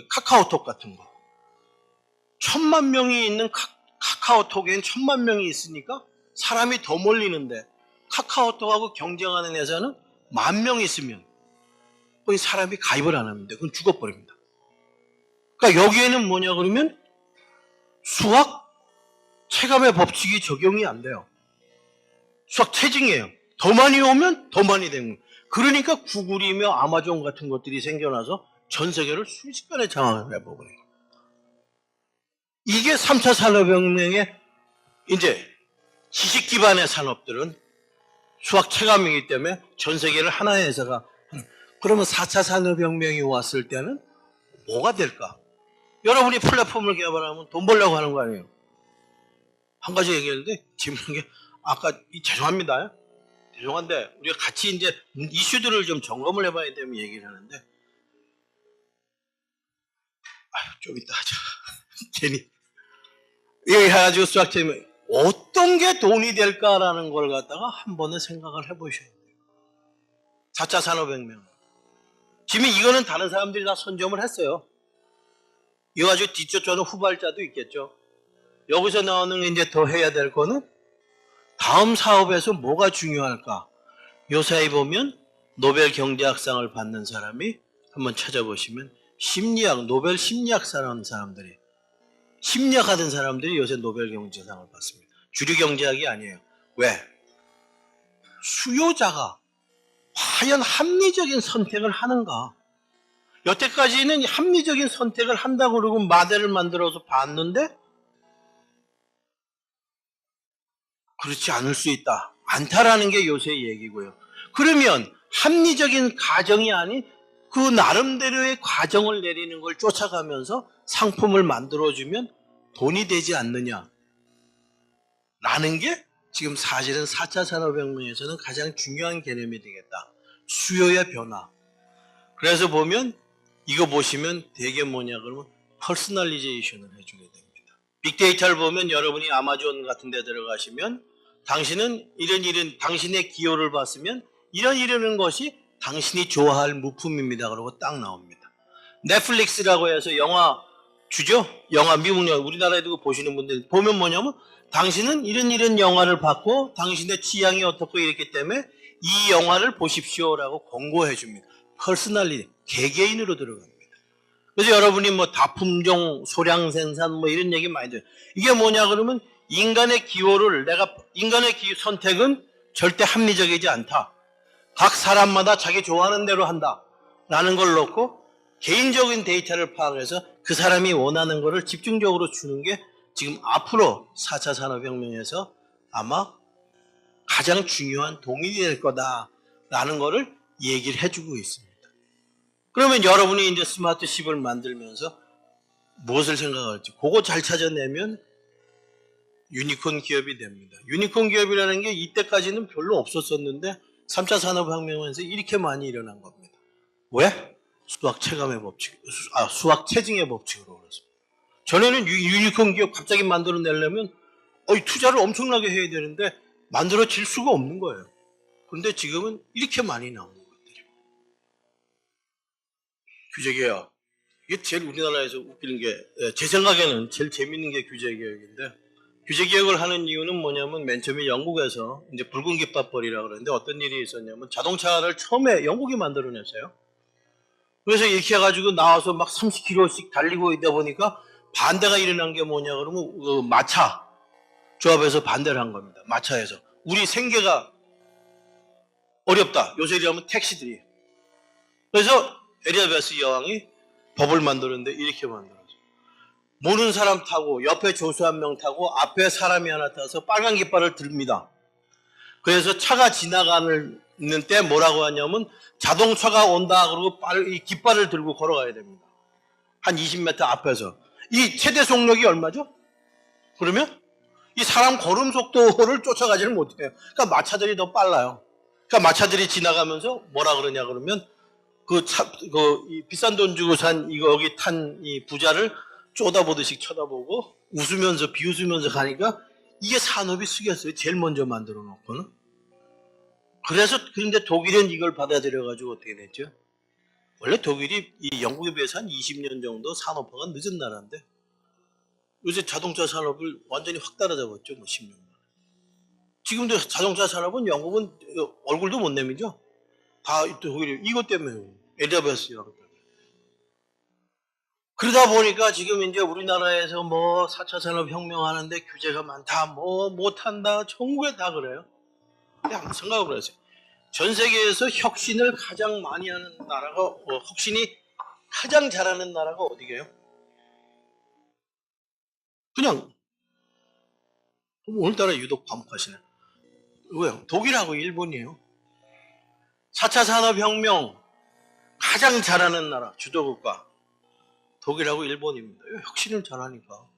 카카오톡 같은 거. 1000만 명이 있는 카카오톡엔 1000만 명이 있으니까 사람이 더 몰리는데 카카오톡하고 경쟁하는 회사는 10,000명 있으면 거기 사람이 가입을 안 합니다. 그건 죽어버립니다. 그러니까 여기에는 뭐냐 그러면 수학 체감의 법칙이 적용이 안 돼요. 수학 체증이에요. 더 많이 오면 더 많이 되는 거예요. 그러니까 구글이며 아마존 같은 것들이 생겨나서 전 세계를 순식간에 장악을 해버려요. 이게 3차 산업혁명의 이제 지식 기반의 산업들은 수학 체감이기 때문에 전 세계를 하나의 회사가 그러면 4차 산업혁명이 왔을 때는 뭐가 될까? 여러분이 플랫폼을 개발하면 돈 벌려고 하는 거 아니에요? 한 가지 얘기했는데 재밌는 게 아까 죄송합니다. 죄송한데 우리가 같이 이제 이슈들을 좀 점검을 해봐야 되면 얘기를 하는데 좀 이따 하자. 괜히 이거 해가지고 수학 체험 어떤 게 돈이 될까라는 걸 갖다가 한 번은 생각을 해보셔야 돼요. 4차 산업혁명. 지금 이거는 다른 사람들이 다 선점을 했어요. 이거 가지고 뒤쫓아오는 후발자도 있겠죠. 여기서 나오는 이제 더 해야 될 거는 다음 사업에서 뭐가 중요할까? 요사이 보면 노벨 경제학상을 받는 사람이 한번 찾아보시면 심리학, 노벨 심리학사라는 사람들이 심리학하던 사람들이 요새 노벨 경제상을 받습니다. 주류 경제학이 아니에요. 왜? 수요자가 과연 합리적인 선택을 하는가? 여태까지는 합리적인 선택을 한다고 그러고 모델을 만들어서 봤는데 그렇지 않을 수 있다. 않다라는 게 요새 얘기고요. 그러면 합리적인 가정이 아닌 그 나름대로의 과정을 내리는 걸 쫓아가면서 상품을 만들어주면 돈이 되지 않느냐. 라는 게 지금 사실은 4차 산업혁명에서는 가장 중요한 개념이 되겠다. 수요의 변화. 그래서 보면 이거 보시면 되게 뭐냐 그러면 퍼스널리제이션을 해주게 됩니다. 빅데이터를 보면 여러분이 아마존 같은 데 들어가시면 당신은 이런 당신의 기호를 봤으면 이런 것이 당신이 좋아할 물품입니다. 그러고 딱 나옵니다. 넷플릭스라고 해서 영화 주죠? 영화 미국 영화 우리나라에 두고 보시는 분들 보면 뭐냐면 당신은 이런 영화를 봤고 당신의 취향이 어떻고 이랬기 때문에 이 영화를 보십시오라고 권고해 줍니다. 퍼스널리 개개인으로 들어갑니다. 그래서 여러분이 뭐 다품종 소량 생산 뭐 이런 얘기 많이 들어요. 이게 뭐냐 그러면 인간의 기호를 인간의 선택은 절대 합리적이지 않다. 각 사람마다 자기 좋아하는 대로 한다. 라는 걸 놓고 개인적인 데이터를 파악해서 그 사람이 원하는 거를 집중적으로 주는 게 지금 앞으로 4차 산업혁명에서 아마 가장 중요한 동인이 될 거다라는 거를 얘기를 해주고 있습니다. 그러면 여러분이 이제 스마트십을 만들면서 무엇을 생각할지 그거 잘 찾아내면 유니콘 기업이 됩니다. 유니콘 기업이라는 게 이때까지는 별로 없었었는데 3차 산업혁명에서 이렇게 많이 일어난 겁니다. 왜? 수학 체감의 법칙, 수학 체증의 법칙으로 그렇습니다. 전에는 유니콘 기업 갑자기 만들어내려면 투자를 엄청나게 해야 되는데 만들어질 수가 없는 거예요. 그런데 지금은 이렇게 많이 나오는 것들이에요. 규제개혁. 이게 제일 우리나라에서 웃기는 게, 제 생각에는 제일 재밌는 게 규제개혁인데, 규제개혁을 하는 이유는 뭐냐면 맨 처음에 영국에서 이제 붉은 깃밥벌이라고 그러는데 어떤 일이 있었냐면 자동차를 처음에 영국이 만들어냈어요. 그래서 이렇게 해가지고 나와서 막 30km씩 달리고 있다 보니까 반대가 일어난 게 뭐냐 그러면 그 마차 조합에서 반대를 한 겁니다. 마차에서. 우리 생계가 어렵다. 요새 이러면 택시들이. 그래서 엘리자베스 여왕이 법을 만드는데 이렇게 만들었어요. 모르는 사람 타고 옆에 조수 한 명 타고 앞에 사람이 하나 타서 빨간 깃발을 듭니다. 그래서 차가 지나가는 때 뭐라고 하냐면 자동차가 온다 그러고 이 깃발을 들고 걸어가야 됩니다. 한 20m 앞에서. 이 최대 속력이 얼마죠? 그러면 이 사람 걸음 속도를 쫓아가지를 못해요. 그러니까 마차들이 더 빨라요. 그러니까 마차들이 지나가면서 뭐라 그러냐 그러면 이 비싼 돈 주고 산 여기 탄 이 부자를 쪼다보듯이 쳐다보고 웃으면서 비웃으면서 가니까 이게 산업이 쓰겠어요. 제일 먼저 만들어 놓고는. 그래서 그런데 독일은 이걸 받아들여 가지고 어떻게 됐죠? 원래 독일이 이 영국에 비해서 한 20년 정도 산업화가 늦은 나라인데 요새 자동차 산업을 완전히 확 따라잡았죠. 뭐 10년 만에. 지금도 자동차 산업은 영국은 얼굴도 못 내밀죠. 다 독일이 이것 때문에 에리자베스야. 그러다 보니까 지금 이제 우리나라에서 뭐 4차 산업혁명 하는데 규제가 많다, 뭐 못한다, 전국에 다 그래요. 근데 한번 생각을 해보세요. 전 세계에서 혁신을 가장 많이 하는 나라가, 혁신이 가장 잘하는 나라가 어디게요? 그냥, 오늘따라 유독 반복하시네. 왜요? 독일하고 일본이에요. 4차 산업혁명 가장 잘하는 나라, 주도국가. 독일하고 일본입니다. 혁신을 잘하니까.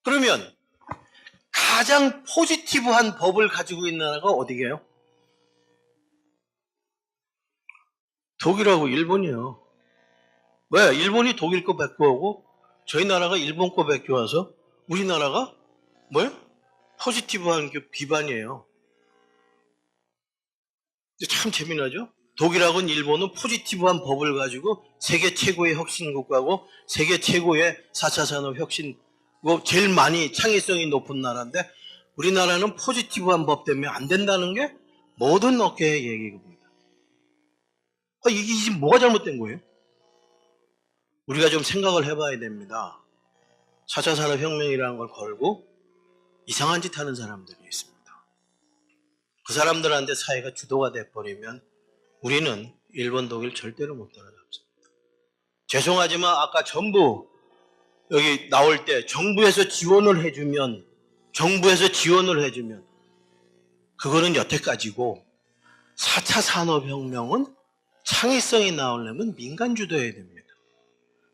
그러면 가장 포지티브한 법을 가지고 있는 나라가 어디게요? 독일하고 일본이에요. 왜? 일본이 독일 거 뺏겨오고 저희 나라가 일본 거 뺏겨와서 우리나라가 뭐예요? 포지티브한 게 비반이에요. 참 재미나죠? 독일하고는 일본은 포지티브한 법을 가지고 세계 최고의 혁신 국가고 세계 최고의 4차 산업 혁신, 제일 많이 창의성이 높은 나라인데 우리나라는 포지티브한 법 때문에 안 된다는 게 모든 업계의 얘기입니다. 이게 지금 뭐가 잘못된 거예요? 우리가 좀 생각을 해봐야 됩니다. 4차 산업 혁명이라는 걸 걸고 이상한 짓 하는 사람들이 있습니다. 그 사람들한테 사회가 주도가 돼버리면 우리는 일본, 독일 절대로 못 따라잡습니다. 죄송하지만 아까 전부 여기 나올 때 정부에서 지원을 해주면 그거는 여태까지고 4차 산업혁명은 창의성이 나오려면 민간 주도해야 됩니다.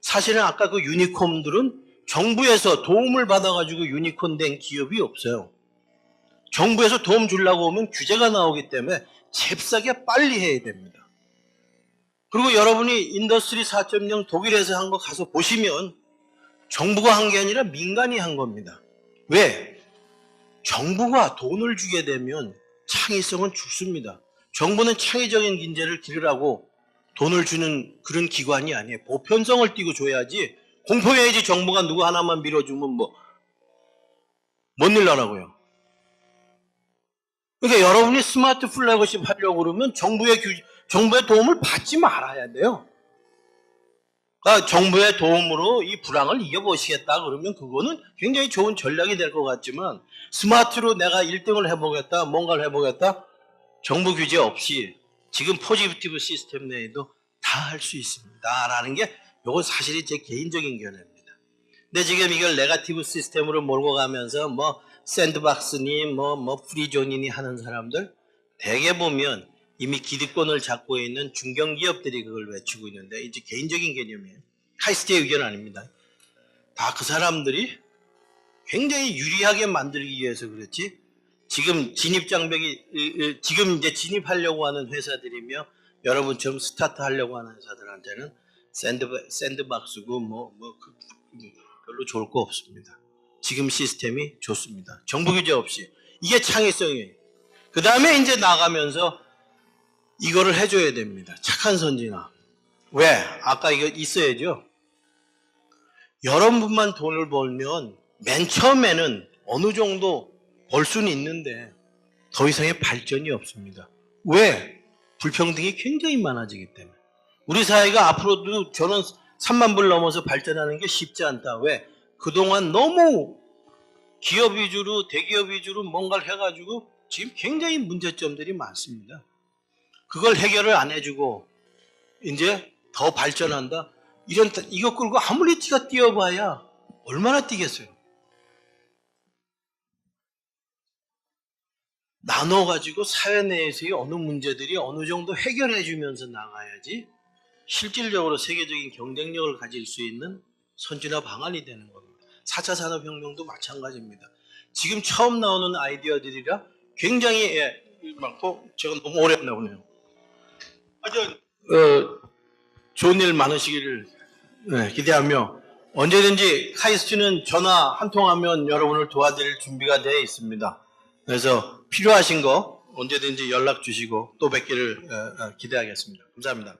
사실은 아까 그 유니콘들은 정부에서 도움을 받아가지고 유니콘 된 기업이 없어요. 정부에서 도움 주려고 하면 규제가 나오기 때문에 잽싸게 빨리 해야 됩니다. 그리고 여러분이 인더스트리 4.0 독일에서 한 거 가서 보시면 정부가 한 게 아니라 민간이 한 겁니다. 왜? 정부가 돈을 주게 되면 창의성은 죽습니다. 정부는 창의적인 인재를 기르라고 돈을 주는 그런 기관이 아니에요. 보편성을 띄고 줘야지. 공포해야지. 정부가 누구 하나만 밀어주면 뭔 일 나라고요. 그러니까 여러분이 스마트 플래그십 하려고 그러면 정부의 도움을 받지 말아야 돼요. 그러니까 정부의 도움으로 이 불황을 이겨보시겠다 그러면 그거는 굉장히 좋은 전략이 될 것 같지만 스마트로 내가 1등을 해보겠다, 뭔가를 해보겠다, 정부 규제 없이 지금 포지티브 시스템 내에도 다 할 수 있습니다. 라는 게 이건 사실이 제 개인적인 견해입니다. 근데 지금 이걸 네거티브 시스템으로 몰고 가면서 샌드박스니 프리존이니 하는 사람들 대개 보면 이미 기득권을 잡고 있는 중견기업들이 그걸 외치고 있는데 이제 개인적인 개념이에요. 카이스트의 의견 아닙니다. 다 그 사람들이 굉장히 유리하게 만들기 위해서 그렇지 지금 지금 이제 진입하려고 하는 회사들이며 여러분처럼 스타트 하려고 하는 회사들한테는 샌드박스고 별로 좋을 거 없습니다. 지금 시스템이 좋습니다. 정부 규제 없이. 이게 창의성이에요. 그 다음에 이제 나가면서 이거를 해줘야 됩니다. 착한 선진화. 왜? 아까 이거 있어야죠. 여러분만 돈을 벌면 맨 처음에는 어느 정도 벌 수는 있는데 더 이상의 발전이 없습니다. 왜? 불평등이 굉장히 많아지기 때문에. 우리 사회가 앞으로도 저는 3만 불 넘어서 발전하는 게 쉽지 않다. 왜? 그동안 너무 기업 위주로 대기업 위주로 뭔가를 해가지고 지금 굉장히 문제점들이 많습니다. 그걸 해결을 안 해주고 이제 더 발전한다. 이거 끌고 아무리 티가 뛰어봐야 얼마나 뛰겠어요. 나눠가지고 사회 내에서의 어느 문제들이 어느 정도 해결해주면서 나가야지 실질적으로 세계적인 경쟁력을 가질 수 있는 선진화 방안이 되는 겁니다. 4차 산업혁명도 마찬가지입니다. 지금 처음 나오는 아이디어들이라 굉장히 많고 제가 너무 오래 했나 보네요. 좋은 일 많으시기를 기대하며 언제든지 카이스트는 전화 한 통하면 여러분을 도와드릴 준비가 되어 있습니다. 그래서 필요하신 거 언제든지 연락 주시고 또 뵙기를 기대하겠습니다. 감사합니다.